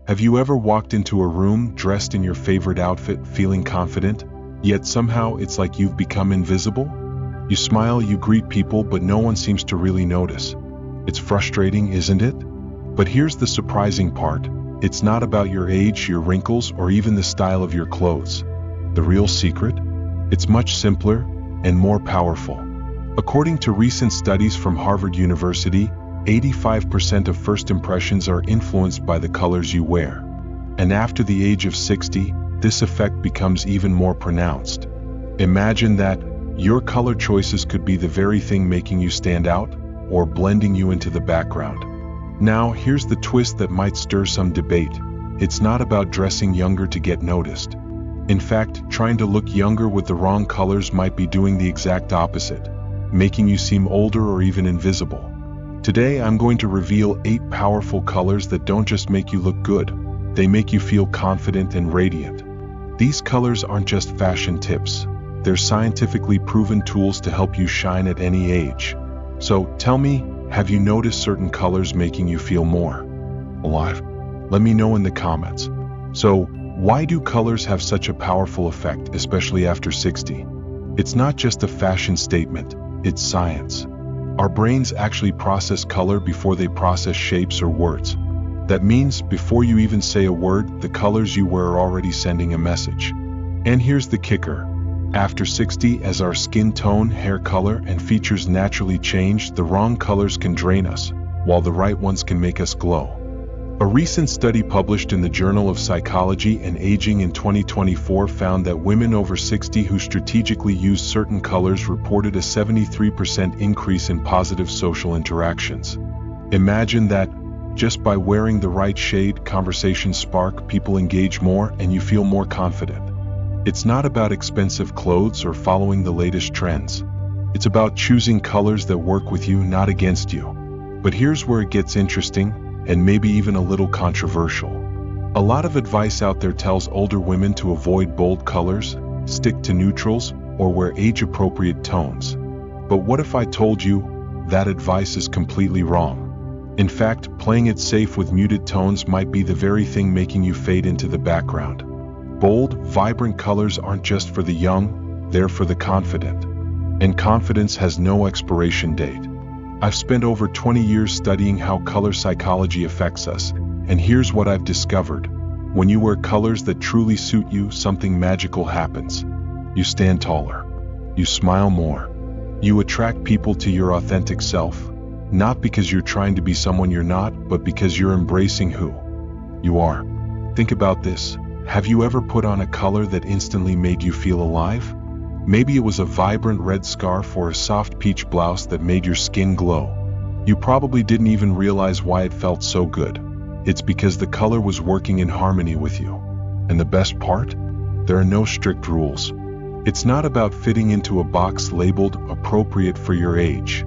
Have you ever walked into a room dressed in your favorite outfit, feeling confident, yet somehow it's like you've become invisible? You smile, you greet people, but no one seems to really notice. It's frustrating, isn't it? But here's the surprising part. It's not about your age, your wrinkles, or even the style of your clothes. The real secret? It's much simpler and more powerful. According to recent studies from Harvard University, 85% of first impressions are influenced by the colors you wear. And after the age of 60, this effect becomes even more pronounced. Imagine that your color choices could be the very thing making you stand out or blending you into the background. Now, here's the twist that might stir some debate. It's not about dressing younger to get noticed. In fact, trying to look younger with the wrong colors might be doing the exact opposite, making you seem older or even invisible. Today, I'm going to reveal 8 powerful colors that don't just make you look good, they make you feel confident and radiant. These colors aren't just fashion tips. They're scientifically proven tools to help you shine at any age. So, tell me, have you noticed certain colors making you feel more alive? Let me know in the comments. So, why do colors have such a powerful effect, especially after 60? It's not just a fashion statement, it's science. Our brains actually process color before they process shapes or words. That means before you even say a word, the colors you wear are already sending a message. And here's the kicker. After 60, as our skin tone, hair color, and features naturally change, the wrong colors can drain us, while the right ones can make us glow. A recent study published in the Journal of Psychology and Aging in 2024 found that women over 60 who strategically used certain colors reported a 73% increase in positive social interactions. Imagine that, just by wearing the right shade, conversations spark, people engage more, and you feel more confident. It's not about expensive clothes or following the latest trends. It's about choosing colors that work with you, not against you. But here's where it gets interesting, and maybe even a little controversial. A lot of advice out there tells older women to avoid bold colors, stick to neutrals, or wear age-appropriate tones. But what if I told you that advice is completely wrong? In fact, playing it safe with muted tones might be the very thing making you fade into the background. Bold, vibrant colors aren't just for the young, they're for the confident. And confidence has no expiration date. I've spent over 20 years studying how color psychology affects us, and here's what I've discovered. When you wear colors that truly suit you, something magical happens. You stand taller. You smile more. You attract people to your authentic self, not because you're trying to be someone you're not, but because you're embracing who you are. Think about this. Have you ever put on a color that instantly made you feel alive? Maybe it was a vibrant red scarf or a soft peach blouse that made your skin glow. You probably didn't even realize why it felt so good. It's because the color was working in harmony with you. And the best part? There are no strict rules. It's not about fitting into a box labeled appropriate for your age.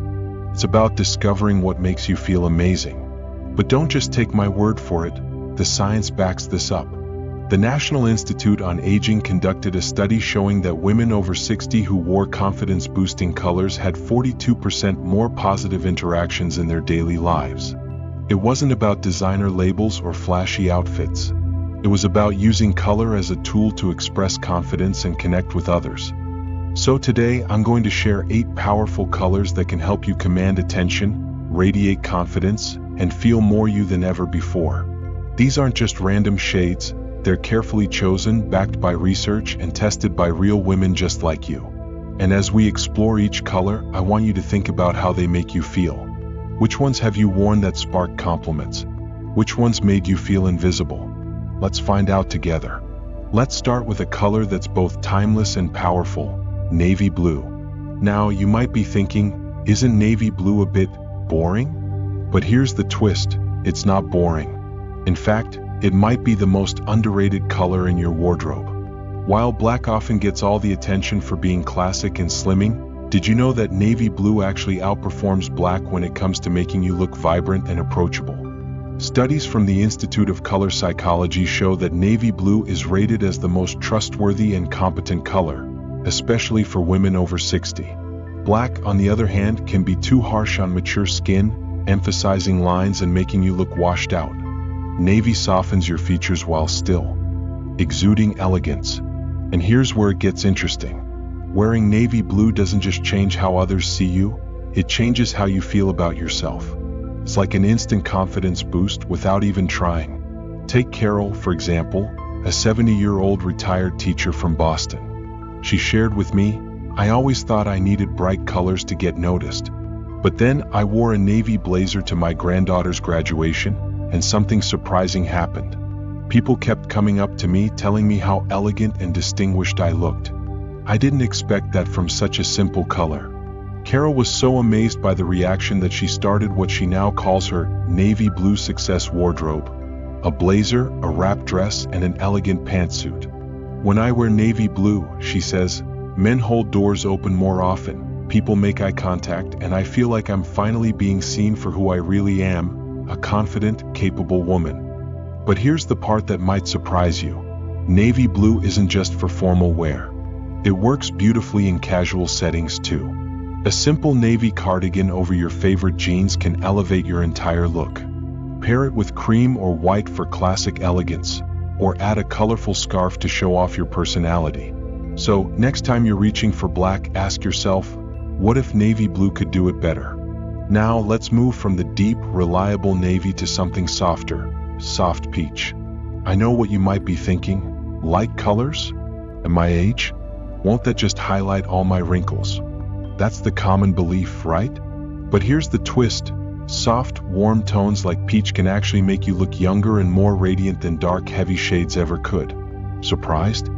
It's about discovering what makes you feel amazing. But don't just take my word for it. The science backs this up. The National Institute on Aging conducted a study showing that women over 60 who wore confidence-boosting colors had 42% more positive interactions in their daily lives. It wasn't about designer labels or flashy outfits. It was about using color as a tool to express confidence and connect with others. So today, I'm going to share 8 powerful colors that can help you command attention, radiate confidence, and feel more you than ever before. These aren't just random shades. They're carefully chosen, backed by research, and tested by real women just like you. And as we explore each color, I want you to think about how they make you feel. Which ones have you worn that sparked compliments? Which ones made you feel invisible? Let's find out together. Let's start with a color that's both timeless and powerful, navy blue. Now, you might be thinking, isn't navy blue a bit boring? But here's the twist, it's not boring. In fact, it might be the most underrated color in your wardrobe. While black often gets all the attention for being classic and slimming, did you know that navy blue actually outperforms black when it comes to making you look vibrant and approachable? Studies from the Institute of Color Psychology show that navy blue is rated as the most trustworthy and competent color, especially for women over 60. Black, on the other hand, can be too harsh on mature skin, emphasizing lines and making you look washed out. Navy softens your features while still exuding elegance. And here's where it gets interesting. Wearing navy blue doesn't just change how others see you, it changes how you feel about yourself. It's like an instant confidence boost without even trying. Take Carol, for example, a 70-year-old retired teacher from Boston. She shared with me, "I always thought I needed bright colors to get noticed. But then I wore a navy blazer to my granddaughter's graduation, and something surprising happened. People kept coming up to me telling me how elegant and distinguished I looked. I didn't expect that from such a simple color." Carol was so amazed by the reaction that she started what she now calls her navy blue success wardrobe. A blazer, a wrap dress, and an elegant pantsuit. "When I wear navy blue," she says, "men hold doors open more often, people make eye contact, and I feel like I'm finally being seen for who I really am, a confident, capable woman." But here's the part that might surprise you. Navy blue isn't just for formal wear. It works beautifully in casual settings too. A simple navy cardigan over your favorite jeans can elevate your entire look. Pair it with cream or white for classic elegance, or add a colorful scarf to show off your personality. So, next time you're reaching for black, ask yourself, what if navy blue could do it better? Now let's move from the deep, reliable navy to something softer, soft peach. I know what you might be thinking. Light colors? At my age? Won't that just highlight all my wrinkles? That's the common belief, right? But here's the twist. Soft, warm tones like peach can actually make you look younger and more radiant than dark, heavy shades ever could. Surprised?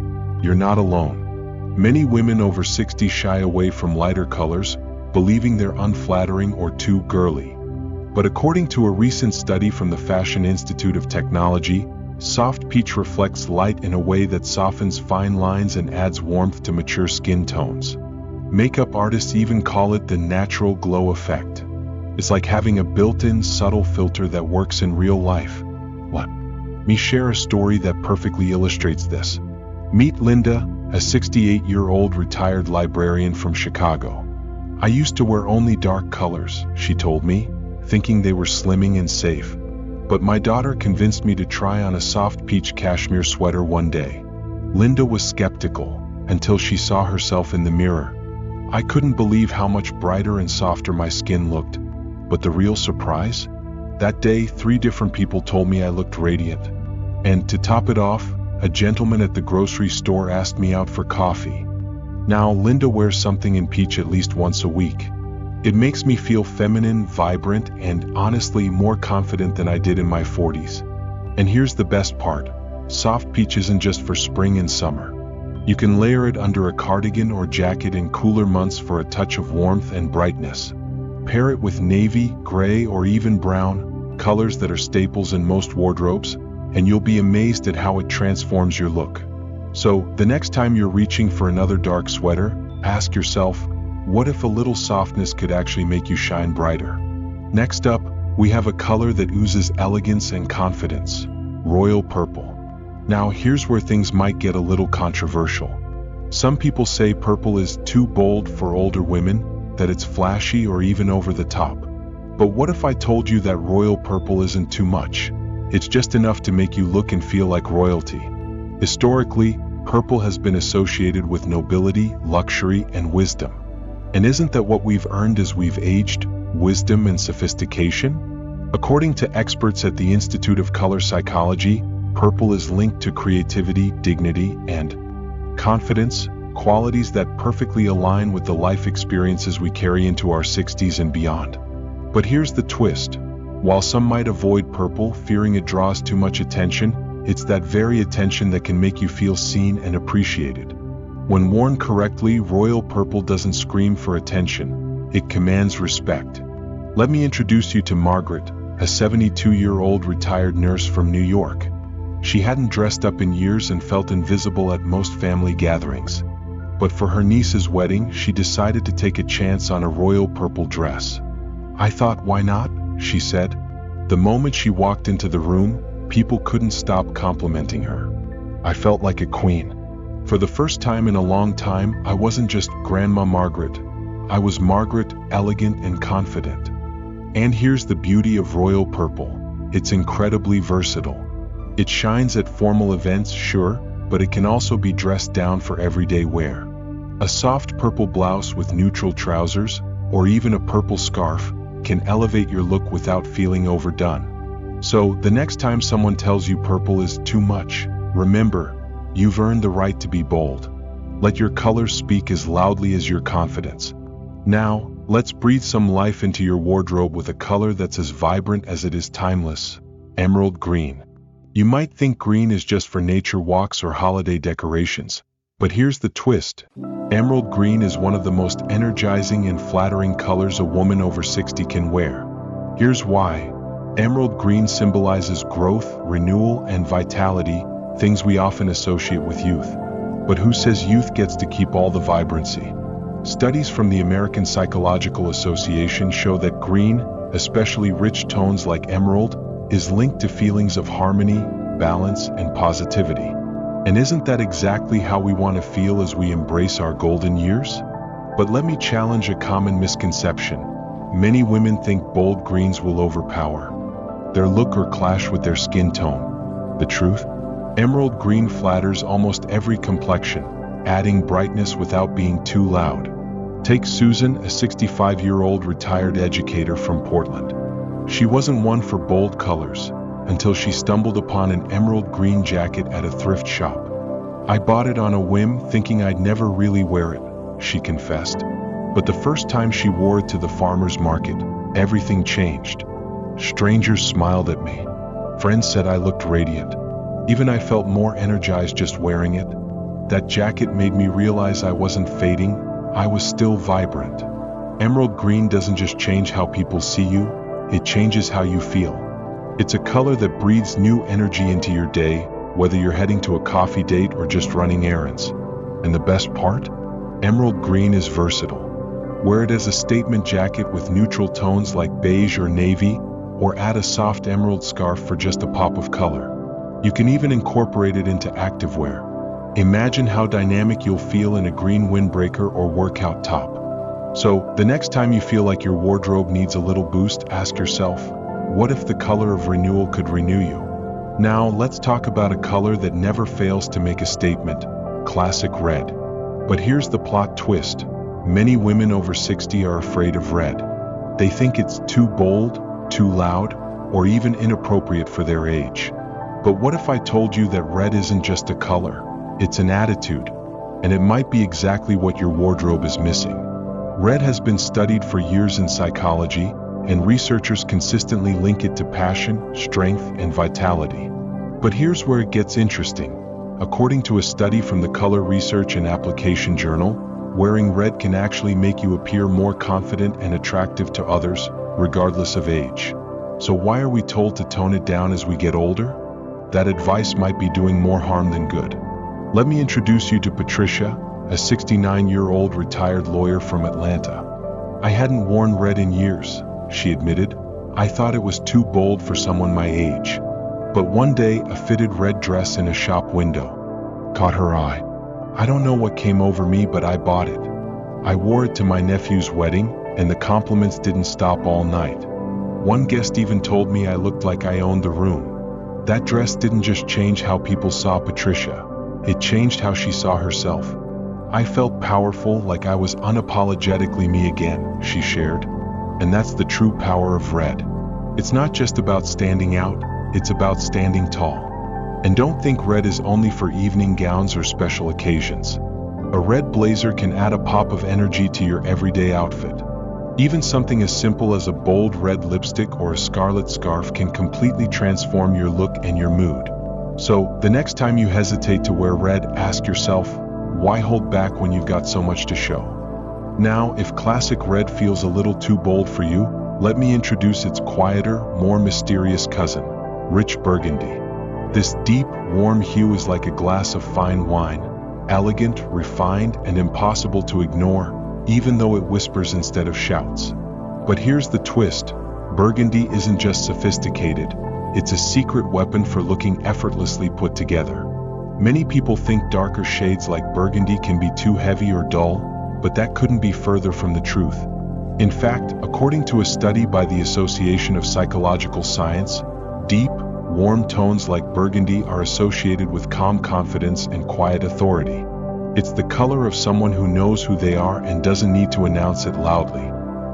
You're not alone. Many women over 60 shy away from lighter colors, believing they're unflattering or too girly. But according to a recent study from the Fashion Institute of Technology, soft peach reflects light in a way that softens fine lines and adds warmth to mature skin tones. Makeup artists even call it the natural glow effect. It's like having a built-in subtle filter that works in real life. Let me share a story that perfectly illustrates this. Meet Linda, a 68-year-old retired librarian from Chicago. "I used to wear only dark colors," she told me, thinking they were slimming and safe. "But my daughter convinced me to try on a soft peach cashmere sweater one day." Linda was skeptical until she saw herself in the mirror. "I couldn't believe how much brighter and softer my skin looked." But the real surprise? That day, 3 different people told me I looked radiant. And to top it off, a gentleman at the grocery store asked me out for coffee. Now, Linda wears something in peach at least once a week. It makes me feel feminine, vibrant, and honestly more confident than I did in my 40s. And here's the best part. Soft peach isn't just for spring and summer. You can layer it under a cardigan or jacket in cooler months for a touch of warmth and brightness. Pair it with navy, gray, or even brown, colors that are staples in most wardrobes, and you'll be amazed at how it transforms your look. So, the next time you're reaching for another dark sweater, ask yourself, what if a little softness could actually make you shine brighter? Next up, we have a color that oozes elegance and confidence: royal purple. Now, here's where things might get a little controversial. Some people say purple is too bold for older women, that it's flashy or even over the top. But what if I told you that royal purple isn't too much? It's just enough to make you look and feel like royalty. Historically, purple has been associated with nobility, luxury, and wisdom. And isn't that what we've earned as we've aged? Wisdom and sophistication? According to experts at the Institute of Color Psychology, purple is linked to creativity, dignity, and confidence, qualities that perfectly align with the life experiences we carry into our 60s and beyond. But here's the twist. While some might avoid purple, fearing it draws too much attention, it's that very attention that can make you feel seen and appreciated. When worn correctly, royal purple doesn't scream for attention. It commands respect. Let me introduce you to Margaret, a 72-year-old retired nurse from New York. She hadn't dressed up in years and felt invisible at most family gatherings. But for her niece's wedding, she decided to take a chance on a royal purple dress. "I thought, why not?" she said. The moment she walked into the room, people couldn't stop complimenting her. "I felt like a queen. For the first time in a long time, I wasn't just Grandma Margaret. I was Margaret, elegant and confident." And here's the beauty of royal purple. It's incredibly versatile. It shines at formal events, sure, but it can also be dressed down for everyday wear. A soft purple blouse with neutral trousers, or even a purple scarf, can elevate your look without feeling overdone. So, the next time someone tells you purple is too much, remember, you've earned the right to be bold. Let your colors speak as loudly as your confidence. Now, let's breathe some life into your wardrobe with a color that's as vibrant as it is timeless: emerald green. You might think green is just for nature walks or holiday decorations, but here's the twist. Emerald green is one of the most energizing and flattering colors a woman over 60 can wear. Here's why. Emerald green symbolizes growth, renewal, and vitality, things we often associate with youth. But who says youth gets to keep all the vibrancy? Studies from the American Psychological Association show that green, especially rich tones like emerald, is linked to feelings of harmony, balance, and positivity. And isn't that exactly how we want to feel as we embrace our golden years? But let me challenge a common misconception. Many women think bold greens will overpower their look or clash with their skin tone. The truth? Emerald green flatters almost every complexion, adding brightness without being too loud. Take Susan, a 65-year-old retired educator from Portland. She wasn't one for bold colors until she stumbled upon an emerald green jacket at a thrift shop. "I bought it on a whim, thinking I'd never really wear it," she confessed. But the first time she wore it to the farmer's market, everything changed. Strangers smiled at me. Friends said I looked radiant. Even I felt more energized just wearing it. That jacket made me realize I wasn't fading, I was still vibrant. Emerald green doesn't just change how people see you, it changes how you feel. It's a color that breathes new energy into your day, whether you're heading to a coffee date or just running errands. And the best part? Emerald green is versatile. Wear it as a statement jacket with neutral tones like beige or navy, or add a soft emerald scarf for just a pop of color. You can even incorporate it into activewear. Imagine how dynamic you'll feel in a green windbreaker or workout top. So, the next time you feel like your wardrobe needs a little boost, ask yourself, what if the color of renewal could renew you? Now, let's talk about a color that never fails to make a statement: classic red. But here's the plot twist. Many women over 60 are afraid of red. They think it's too bold, too loud, or even inappropriate for their age. But what if I told you that red isn't just a color, it's an attitude, and it might be exactly what your wardrobe is missing. Red has been studied for years in psychology, and researchers consistently link it to passion, strength, and vitality. But here's where it gets interesting. According to a study from the Color Research and Application Journal, wearing red can actually make you appear more confident and attractive to others, regardless of age. So why are we told to tone it down as we get older? That advice might be doing more harm than good. Let me introduce you to Patricia, a 69-year-old retired lawyer from Atlanta. "I hadn't worn red in years," she admitted. "I thought it was too bold for someone my age. But one day, a fitted red dress in a shop window caught her eye. I don't know what came over me, but I bought it. I wore it to my nephew's wedding, and the compliments didn't stop all night. One guest even told me I looked like I owned the room." That dress didn't just change how people saw Patricia, it changed how she saw herself. "I felt powerful, like I was unapologetically me again," she shared. And that's the true power of red. It's not just about standing out, it's about standing tall. And don't think red is only for evening gowns or special occasions. A red blazer can add a pop of energy to your everyday outfit. Even something as simple as a bold red lipstick or a scarlet scarf can completely transform your look and your mood. So, the next time you hesitate to wear red, ask yourself, why hold back when you've got so much to show? Now, if classic red feels a little too bold for you, let me introduce its quieter, more mysterious cousin, rich burgundy. This deep, warm hue is like a glass of fine wine, elegant, refined, and impossible to ignore, even though it whispers instead of shouts. But here's the twist. Burgundy isn't just sophisticated, it's a secret weapon for looking effortlessly put together. Many people think darker shades like burgundy can be too heavy or dull, but that couldn't be further from the truth. In fact, according to a study by the Association of Psychological Science, Deep, warm tones like burgundy are associated with calm confidence and quiet authority. It's the color of someone who knows who they are and doesn't need to announce it loudly.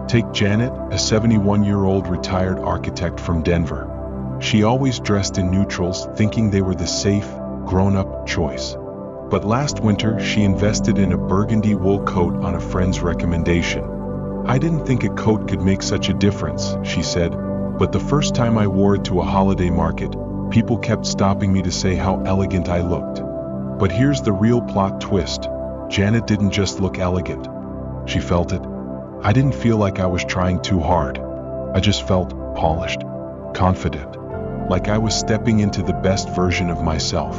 Take Janet, a 71-year-old retired architect from Denver. She always dressed in neutrals, thinking they were the safe, grown-up choice. But last winter, she invested in a burgundy wool coat on a friend's recommendation. "I didn't think a coat could make such a difference," she said, "but the first time I wore it to a holiday market, people kept stopping me to say how elegant I looked." But here's the real plot twist. Janet didn't just look elegant. She felt it. "I didn't feel like I was trying too hard. I just felt polished, confident, like I was stepping into the best version of myself."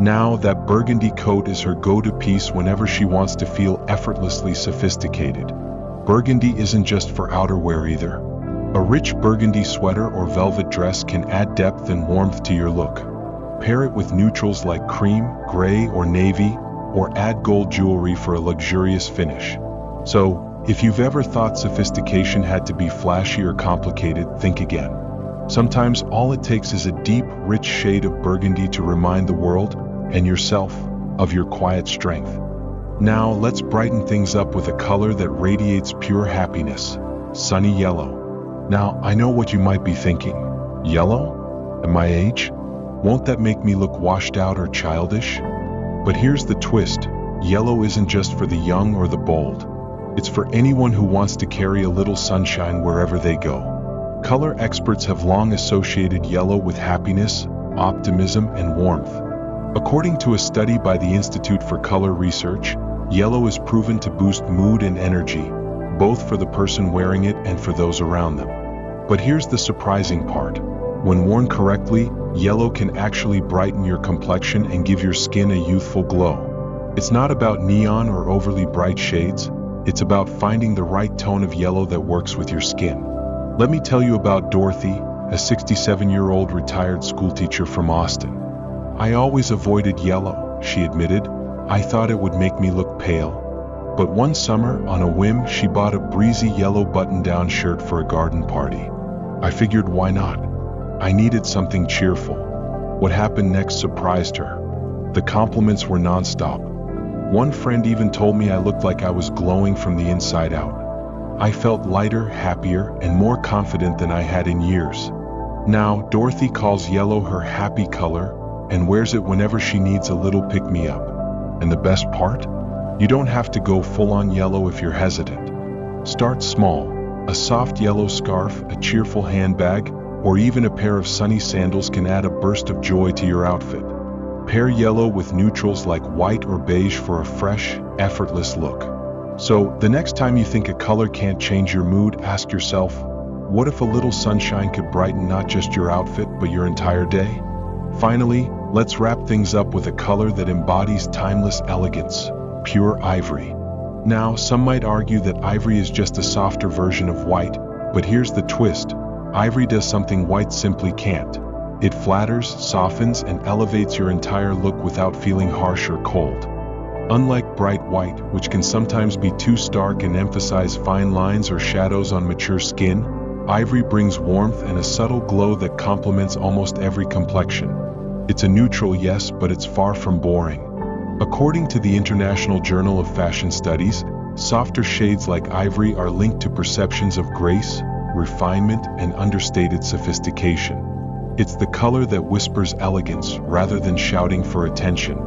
Now, that burgundy coat is her go-to piece whenever she wants to feel effortlessly sophisticated. Burgundy isn't just for outerwear either. A rich burgundy sweater or velvet dress can add depth and warmth to your look. Pair it with neutrals like cream, gray, or navy, or add gold jewelry for a luxurious finish. So, if you've ever thought sophistication had to be flashy or complicated, think again. Sometimes all it takes is a deep, rich shade of burgundy to remind the world, and yourself, of your quiet strength. Now, let's brighten things up with a color that radiates pure happiness: sunny yellow. Now, I know what you might be thinking. Yellow? At my age? Won't that make me look washed out or childish? But here's the twist. Yellow isn't just for the young or the bold. It's for anyone who wants to carry a little sunshine wherever they go. Color experts have long associated yellow with happiness, optimism, and warmth. According to a study by the Institute for Color Research, yellow is proven to boost mood and energy, both for the person wearing it and for those around them. But here's the surprising part. When worn correctly, yellow can actually brighten your complexion and give your skin a youthful glow. It's not about neon or overly bright shades. It's about finding the right tone of yellow that works with your skin. Let me tell you about Dorothy, a 67-year-old retired schoolteacher from Austin. "I always avoided yellow," she admitted. "I thought it would make me look pale." But one summer, on a whim, she bought a breezy yellow button-down shirt for a garden party. "I figured, why not? I needed something cheerful." What happened next surprised her. The compliments were nonstop. One friend even told me I looked like I was glowing from the inside out. I felt lighter, happier, and more confident than I had in years. Now, Dorothy calls yellow her happy color and wears it whenever she needs a little pick-me-up. And the best part? You don't have to go full-on yellow if you're hesitant. Start small. A soft yellow scarf, a cheerful handbag, or even a pair of sunny sandals can add a burst of joy to your outfit. Pair yellow with neutrals like white or beige for a fresh, effortless look. So, the next time you think a color can't change your mood, ask yourself, what if a little sunshine could brighten not just your outfit, but your entire day? Finally, let's wrap things up with a color that embodies timeless elegance: pure ivory. Now, some might argue that ivory is just a softer version of white, but here's the twist. Ivory does something white simply can't. It flatters, softens, and elevates your entire look without feeling harsh or cold. Unlike bright white, which can sometimes be too stark and emphasize fine lines or shadows on mature skin, ivory brings warmth and a subtle glow that complements almost every complexion. It's a neutral, yes, but it's far from boring. According to the International Journal of Fashion Studies, softer shades like ivory are linked to perceptions of grace, refinement, and understated sophistication. It's the color that whispers elegance rather than shouting for attention.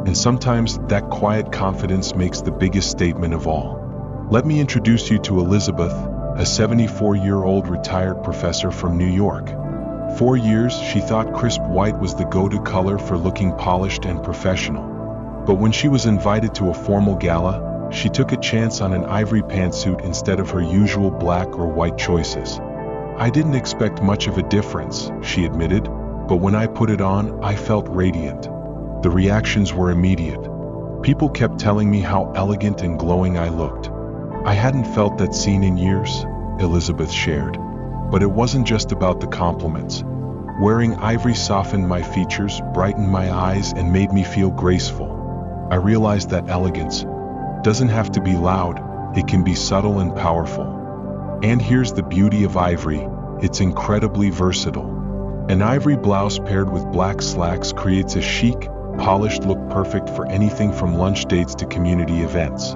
And sometimes that quiet confidence makes the biggest statement of all. Let me introduce you to Elizabeth, a 74-year-old retired professor from New York. For years, she thought crisp white was the go-to color for looking polished and professional. But when she was invited to a formal gala, she took a chance on an ivory pantsuit instead of her usual black or white choices. "I didn't expect much of a difference," she admitted, "but when I put it on, I felt radiant." The reactions were immediate. People kept telling me how elegant and glowing I looked. "I hadn't felt that scene in years," Elizabeth shared. But it wasn't just about the compliments. Wearing ivory softened my features, brightened my eyes, and made me feel graceful. I realized that elegance doesn't have to be loud, it can be subtle and powerful. And here's the beauty of ivory, it's incredibly versatile. An ivory blouse paired with black slacks creates a chic, polished look perfect for anything from lunch dates to community events.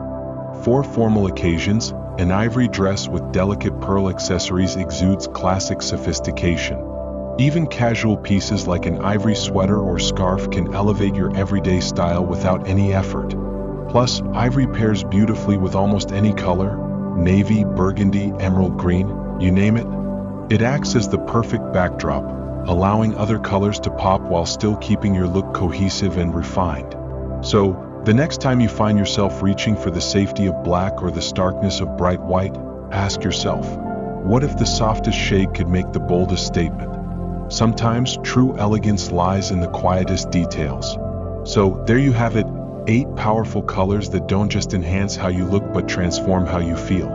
For formal occasions, an ivory dress with delicate pearl accessories exudes classic sophistication. Even casual pieces like an ivory sweater or scarf can elevate your everyday style without any effort. Plus, ivory pairs beautifully with almost any color: navy, burgundy, emerald green, you name it. It acts as the perfect backdrop, allowing other colors to pop while still keeping your look cohesive and refined. So, the next time you find yourself reaching for the safety of black or the starkness of bright white, ask yourself, what if the softest shade could make the boldest statement? Sometimes true elegance lies in the quietest details. So, there you have it, 8 powerful colors that don't just enhance how you look but transform how you feel.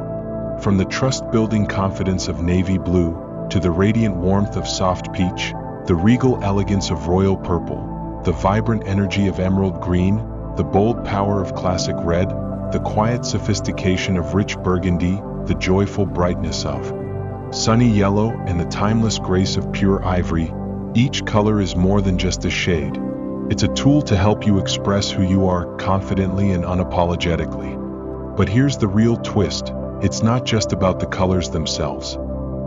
From the trust-building confidence of navy blue, to the radiant warmth of soft peach, the regal elegance of royal purple, the vibrant energy of emerald green, the bold power of classic red, the quiet sophistication of rich burgundy, the joyful brightness of sunny yellow, and the timeless grace of pure ivory, each color is more than just a shade. It's a tool to help you express who you are confidently and unapologetically. But here's the real twist. It's not just about the colors themselves.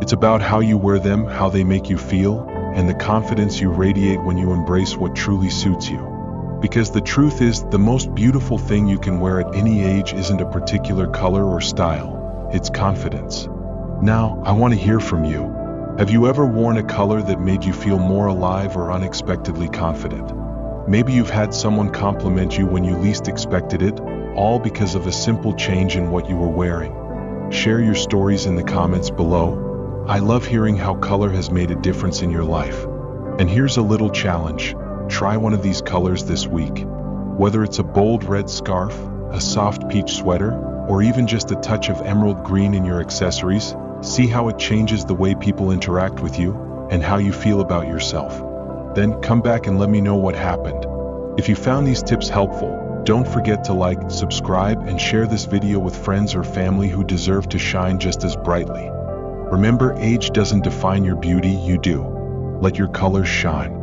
It's about how you wear them, how they make you feel, and the confidence you radiate when you embrace what truly suits you. Because the truth is, the most beautiful thing you can wear at any age isn't a particular color or style, it's confidence. Now, I want to hear from you. Have you ever worn a color that made you feel more alive or unexpectedly confident? Maybe you've had someone compliment you when you least expected it, all because of a simple change in what you were wearing. Share your stories in the comments below. I love hearing how color has made a difference in your life. And here's a little challenge. Try one of these colors this week. Whether it's a bold red scarf, a soft peach sweater, or even just a touch of emerald green in your accessories, see how it changes the way people interact with you and how you feel about yourself. Then come back and let me know what happened. If you found these tips helpful, don't forget to like, subscribe, and share this video with friends or family who deserve to shine just as brightly. Remember, age doesn't define your beauty, you do. Let your colors shine.